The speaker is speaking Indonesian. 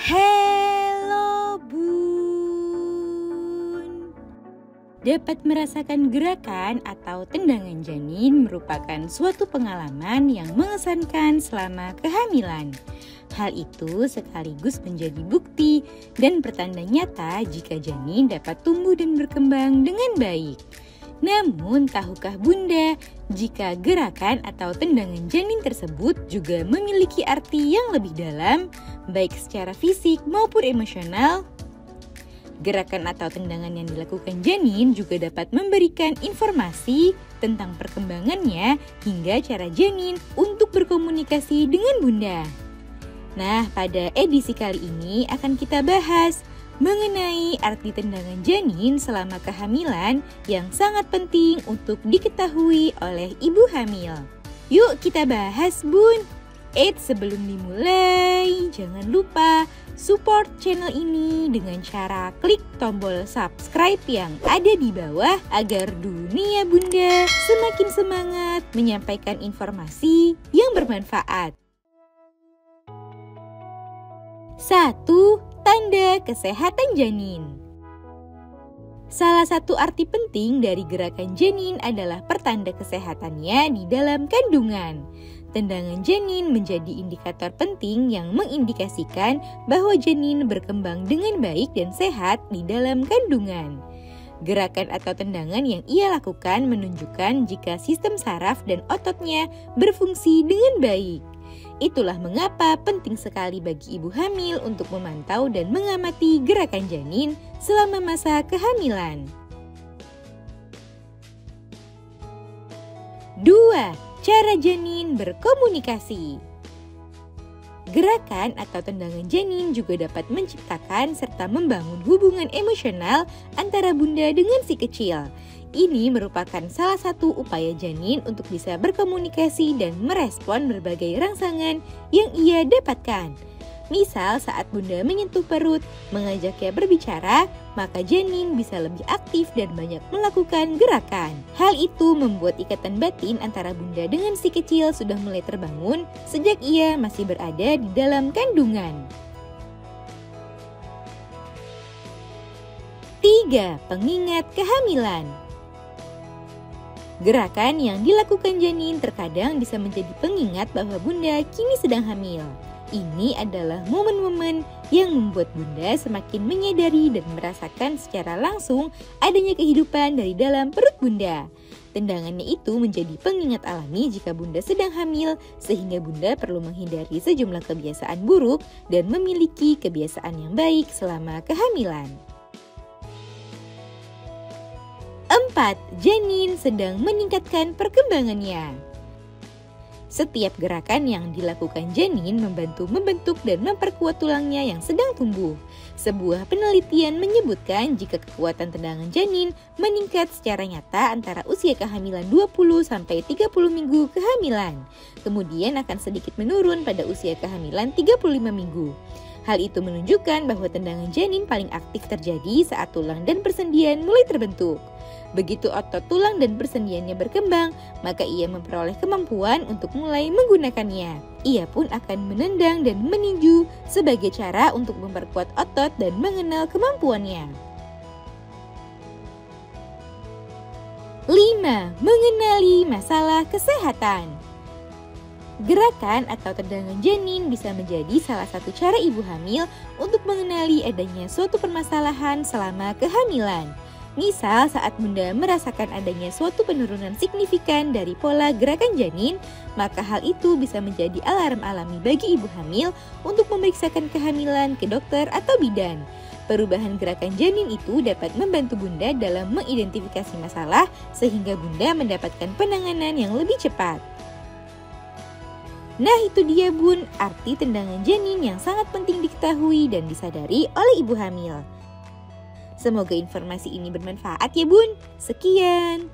Halo Bun. Dapat merasakan gerakan atau tendangan janin merupakan suatu pengalaman yang mengesankan selama kehamilan. Hal itu sekaligus menjadi bukti dan pertanda nyata jika janin dapat tumbuh dan berkembang dengan baik. Namun, tahukah Bunda, jika gerakan atau tendangan janin tersebut juga memiliki arti yang lebih dalam, baik secara fisik maupun emosional? Gerakan atau tendangan yang dilakukan janin juga dapat memberikan informasi tentang perkembangannya hingga cara janin untuk berkomunikasi dengan Bunda. Nah, pada edisi kali ini akan kita bahas mengenai arti tendangan janin selama kehamilan yang sangat penting untuk diketahui oleh ibu hamil. Yuk kita bahas Bun. Sebelum dimulai, jangan lupa support channel ini dengan cara klik tombol subscribe yang ada di bawah agar dunia Bunda semakin semangat menyampaikan informasi yang bermanfaat. 1. Tanda kesehatan janin. Salah satu arti penting dari gerakan janin adalah pertanda kesehatannya di dalam kandungan. Tendangan janin menjadi indikator penting yang mengindikasikan bahwa janin berkembang dengan baik dan sehat di dalam kandungan. Gerakan atau tendangan yang ia lakukan menunjukkan jika sistem saraf dan ototnya berfungsi dengan baik. Itulah mengapa penting sekali bagi ibu hamil untuk memantau dan mengamati gerakan janin selama masa kehamilan. 2. Cara janin berkomunikasi. Gerakan atau tendangan janin juga dapat menciptakan serta membangun hubungan emosional antara bunda dengan si kecil. Ini merupakan salah satu upaya janin untuk bisa berkomunikasi dan merespon berbagai rangsangan yang ia dapatkan. Misal saat bunda menyentuh perut, mengajaknya berbicara, maka janin bisa lebih aktif dan banyak melakukan gerakan. Hal itu membuat ikatan batin antara bunda dengan si kecil sudah mulai terbangun sejak ia masih berada di dalam kandungan. 3. Pengingat kehamilan. Gerakan yang dilakukan janin terkadang bisa menjadi pengingat bahwa bunda kini sedang hamil. Ini adalah momen-momen yang membuat bunda semakin menyadari dan merasakan secara langsung adanya kehidupan dari dalam perut bunda. Tendangannya itu menjadi pengingat alami jika bunda sedang hamil, sehingga bunda perlu menghindari sejumlah kebiasaan buruk dan memiliki kebiasaan yang baik selama kehamilan. 4. Janin sedang meningkatkan perkembangannya. Setiap gerakan yang dilakukan janin membantu membentuk dan memperkuat tulangnya yang sedang tumbuh. Sebuah penelitian menyebutkan jika kekuatan tendangan janin meningkat secara nyata antara usia kehamilan 20-30 minggu kehamilan. Kemudian akan sedikit menurun pada usia kehamilan 35 minggu. Hal itu menunjukkan bahwa tendangan janin paling aktif terjadi saat tulang dan persendian mulai terbentuk. Begitu otot tulang dan persendiannya berkembang, maka ia memperoleh kemampuan untuk mulai menggunakannya. Ia pun akan menendang dan meninju sebagai cara untuk memperkuat otot dan mengenal kemampuannya. 5. Mengenali masalah kesehatan. Gerakan atau tendangan janin bisa menjadi salah satu cara ibu hamil untuk mengenali adanya suatu permasalahan selama kehamilan. Misal saat bunda merasakan adanya suatu penurunan signifikan dari pola gerakan janin, maka hal itu bisa menjadi alarm alami bagi ibu hamil untuk memeriksakan kehamilan ke dokter atau bidan. Perubahan gerakan janin itu dapat membantu bunda dalam mengidentifikasi masalah sehingga bunda mendapatkan penanganan yang lebih cepat. Nah itu dia Bun, arti tendangan janin yang sangat penting diketahui dan disadari oleh ibu hamil. Semoga informasi ini bermanfaat ya Bun. Sekian.